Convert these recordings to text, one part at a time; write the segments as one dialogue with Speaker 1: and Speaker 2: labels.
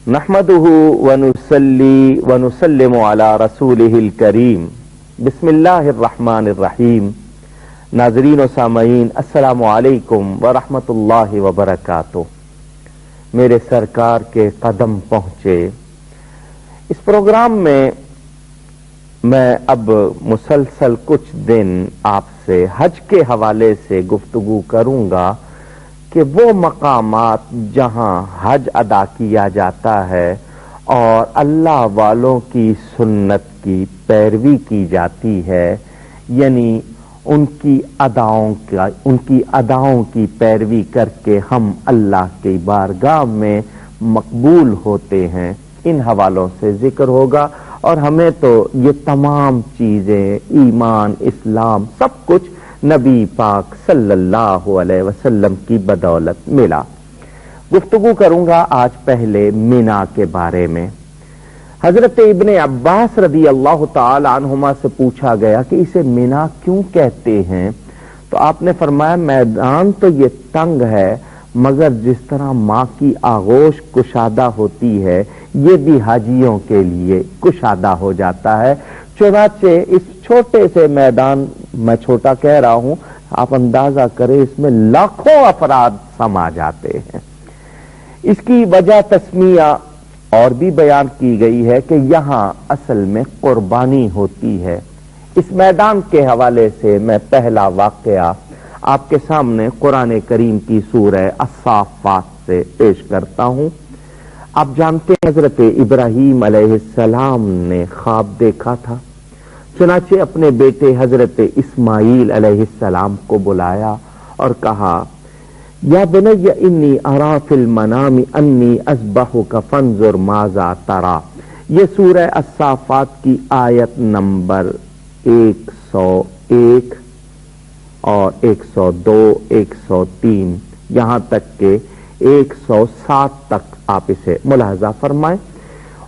Speaker 1: नहमदुहु व नुसल्ली व नुसल्लिमु अला रसूलिहिल करीम। बिस्मिल्लाहिर्रहमानिर्रहीम। नाज़रीन व सामईन, अस्सलामु अलैकुम व रहमतुल्लाहि व बरकातुहू। मेरे सरकार के कदम पहुंचे। इस प्रोग्राम में मैं अब मुसलसल कुछ दिन आपसे हज के हवाले से गुफ्तगू करूंगा कि वो मकामात जहां हज अदा किया जाता है और अल्लाह वालों की सुन्नत की पैरवी की जाती है, यानी उनकी अदाओं की पैरवी करके हम अल्लाह की बारगाह में मकबूल होते हैं, इन हवालों से जिक्र होगा। और हमें तो ये तमाम चीजें, ईमान, इस्लाम, सब कुछ नबी पाक सल्लल्लाहु अलैहि वसल्लम की बदौलत मिला। गुफ्तगू करूंगा आज पहले मिना के बारे में। हजरत इब्ने अब्बास रदी अल्लाह ताला अन्हुमा से पूछा गया कि इसे मिना क्यों कहते हैं, तो आपने फरमाया मैदान तो ये तंग है, मगर जिस तरह माँ की आगोश कुशादा होती है, ये भी हाजियों के लिए कुशादा हो जाता है। चुनाचे इस छोटे से मैदान, मैं छोटा कह रहा हूं, आप अंदाजा करें इसमें लाखों अफराद समा जाते हैं। इसकी वजह तस्मिया और भी बयान की गई है कि यहाँ असल में कुर्बानी होती है। इस मैदान के हवाले से मैं पहला वाकया आपके सामने कुरान करीम की सूरह अस्साफात से पेश करता हूं। आप जानते हैं हजरत इब्राहीम अलैहिस्सलाम ने ख्वाब देखा था। चुनाचे अपने बेटे हजरत इस्माईल अलैहिस्सलाम को बुलाया और कहा, या बुनय्या इन्नी अरा फिल मनामी अन्नी अस्बहुका फंजुर माज़ा तरा। ये सूरह अस्साफात की आयत नंबर 101 और 102, 103, यहां तक के 107 तक आप इसे मुलाहजा फरमाएं।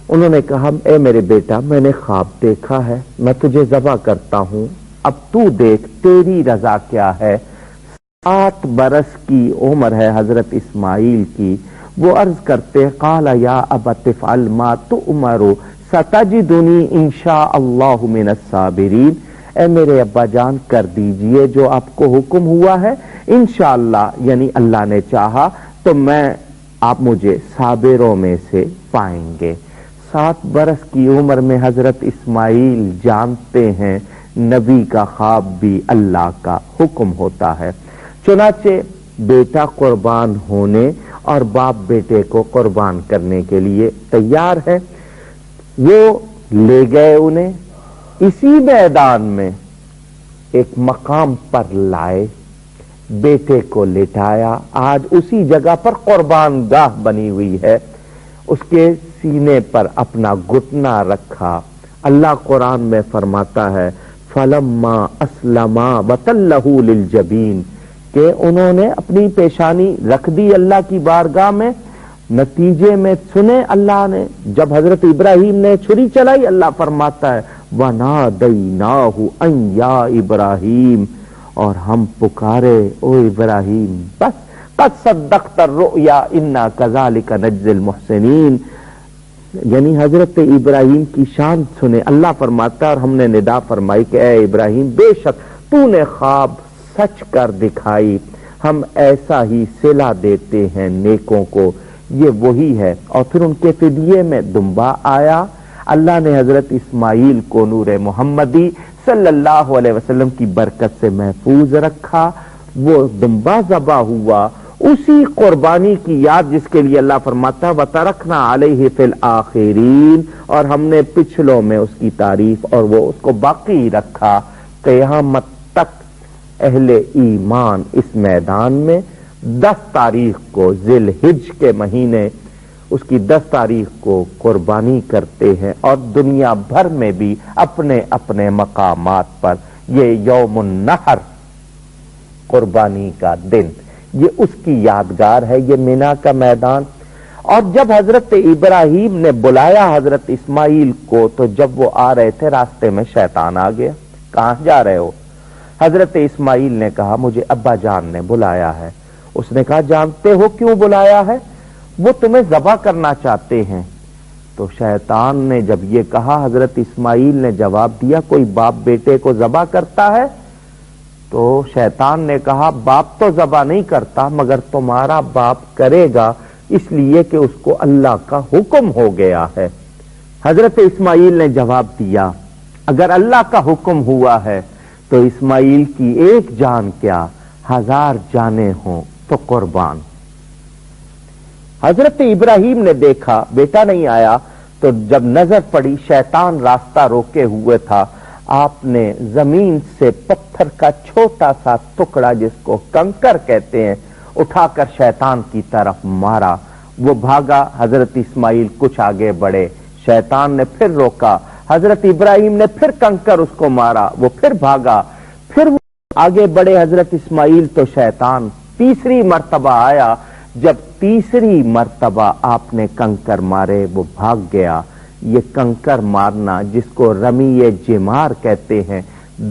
Speaker 1: उन्होंने कहा, ए मेरे बेटा, मैंने ख्वाब देखा है, मैं तुझे ज़बा करता हूं, अब तू देख तेरी रजा क्या है। 7 बरस की उम्र है हजरत इस्माईल की। वो अर्ज करते, काला या अबत इफ़अल मा तुअमरु सतजिदुनी इंशा अल्लाहु मिनस साबिरीन। ए मेरे अब्बा जान, कर दीजिए जो आपको हुक्म हुआ है, इंशाअल्लाह यानी अल्लाह ने चाहा तो आप मुझे साबिरों में से पाएंगे। 7 बरस की उम्र में हजरत इस्माईल जानते हैं नबी का ख्वाब भी अल्लाह का हुक्म होता है। चुनाचे बेटा कुर्बान होने और बाप बेटे को कुर्बान करने के लिए तैयार है। वो ले गए उन्हें, इसी मैदान में एक मकाम पर लाए, बेटे को लिटाया। आज उसी जगह पर कुर्बान गाह बनी हुई है, उसके सीने पर अपना घुटना रखा। अल्लाह कुरान में फरमाता है, फलम्मा अस्लमा वतल्लहु लिलजबीन, कि उन्होंने अपनी पेशानी रख दी अल्लाह की बारगाह में। नतीजे में सुने अल्लाह ने, जब हजरत इब्राहीम ने छुरी चलाई, अल्लाह फरमाता है, वनादैनाहु अन या इब्राहीम, और हम पुकारे, ओ इब्राहीम, बस कद सद्दक़्ता रुया इन्ना कज़ालिका नज्ज़िल मुहसिनीन। यानी हजरत इब्राहीम की शान सुने, अल्लाह फरमाता है, और हमने निदा फरमाई कि ए इब्राहीम, बेशक तूने ख्वाब सच कर दिखाई, हम ऐसा ही सिला देते हैं नेकों को। ये वही है। और फिर उनके फिदिये में दुम्बा आया। अल्लाह ने हजरत इस्माईल को नूर मोहम्मदी सल्लल्लाहु अलैहि वसल्लम की बरकत से महफूज रखा। वो दुम्बा ज़बा हुआ, उसी कुर्बानी की याद जिसके लिए अल्लाह फरमाता वतरकना अलैहि फिल आखिरीन, और हमने पिछलों में उसकी तारीफ और वो उसको बाकी रखा क़यामत तक। अहले ईमान इस मैदान में 10 तारीख को ज़िलहिज के महीने, उसकी 10 तारीख को कुर्बानी करते हैं, और दुनिया भर में भी अपने अपने मकामात पर ये यौमुन नहर, कुर्बानी का दिन, ये उसकी यादगार है, ये मिना का मैदान। और जब हजरत इब्राहीम ने बुलाया हजरत इस्माईल को, तो जब वो आ रहे थे रास्ते में शैतान आ गया। कहां जा रहे हो? हजरत इस्माईल ने कहा, मुझे अब्बा जान ने बुलाया है। उसने कहा, जानते हो क्यों बुलाया है? وہ तुम्हें ज़बा करना चाहते हैं। तो शैतान ने जब ये कहा, हजरत इस्माइल ने जवाब दिया, कोई बाप बेटे को ज़बा करता है? तो शैतान ने कहा, बाप तो ज़बा नहीं करता, मगर तुम्हारा बाप करेगा, इसलिए कि उसको अल्लाह का हुक्म हो गया है। हजरत इस्माइल ने जवाब दिया, अगर अल्लाह का हुक्म हुआ है तो इस्माइल की एक जान क्या, 1000 जानें हों तो कुर्बान। हजरत इब्राहिम ने देखा बेटा नहीं आया, तो जब नजर पड़ी शैतान रास्ता रोके हुए था, आपने जमीन से पत्थर का छोटा सा टुकड़ा, जिसको कंकर कहते हैं, उठाकर शैतान की तरफ मारा। वो भागा, हजरत इस्माइल कुछ आगे बढ़े, शैतान ने फिर रोका, हजरत इब्राहिम ने फिर कंकर उसको मारा, वो फिर भागा, फिर वो आगे बढ़े हजरत इस्माइल, तो शैतान तीसरी मर्तबा आया। जब तीसरी मर्तबा आपने कंकर मारे, वो भाग गया। ये कंकर मारना, जिसको रमी जिमार कहते हैं,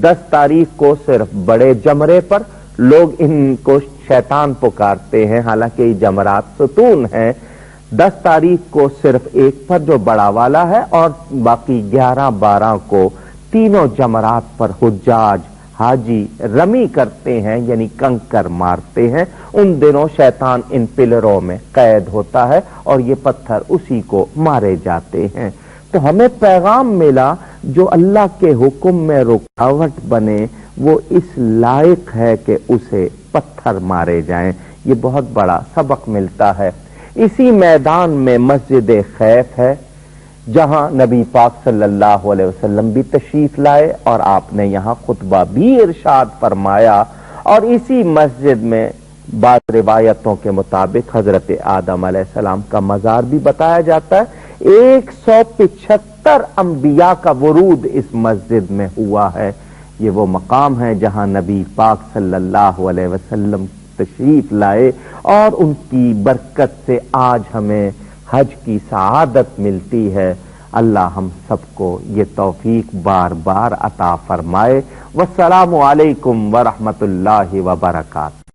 Speaker 1: 10 तारीख को सिर्फ बड़े जमरे पर लोग इनको शैतान पुकारते हैं, हालांकि ये जमरात सुतून है। 10 तारीख को सिर्फ एक पर जो बड़ा वाला है, और बाकी 11-12 को तीनों जमरात पर हुज्जाज हाजी रमी करते हैं, यानी कंकर मारते हैं। उन दिनों शैतान इन पिलरों में कैद होता है और ये पत्थर उसी को मारे जाते हैं। तो हमें पैगाम मिला, जो अल्लाह के हुक्म में रुकावट बने, वो इस लायक है कि उसे पत्थर मारे जाएं। ये बहुत बड़ा सबक मिलता है। इसी मैदान में मस्जिद खैफ है, जहां नबी पाक सल्लल्लाहु अलैहि वसल्लम भी तशरीफ लाए और आपने यहां खुतबा भी इरशाद फरमाया। और इसी मस्जिद में बाद रिवायतों के मुताबिक हजरत आदम अलैहिस्सलाम का मजार भी बताया जाता है। 175 अंबिया का वरूद इस मस्जिद में हुआ है। ये वो मकाम है जहां नबी पाक सल्लल्लाहु अलैहि वसल्लम तशरीफ लाए, और उनकी बरकत से आज हमें हज की सआदत मिलती है। अल्लाह हम सबको ये तौफीक बार बार अता फरमाए। वस्सलामु अलैकुम व रहमतुल्लाहि व बरकातहू।